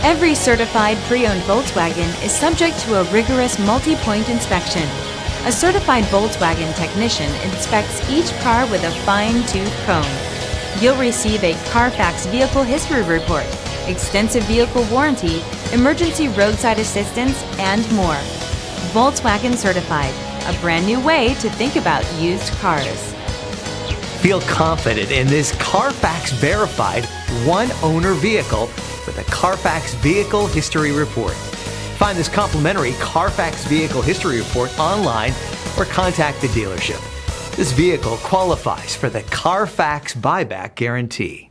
Every certified pre-owned Volkswagen is subject to a rigorous multi-point inspection. A certified Volkswagen technician inspects each car with a fine-tooth comb. You'll receive a CarFax vehicle history report, extensive vehicle warranty, emergency roadside assistance, and more. Volkswagen Certified, a brand new way to think about used cars. Feel confident in this CarFax verified one-owner vehicle with a CarFax Vehicle History Report. Find this complimentary CarFax Vehicle History Report online or contact the dealership. This vehicle qualifies for the CarFax Buyback Guarantee.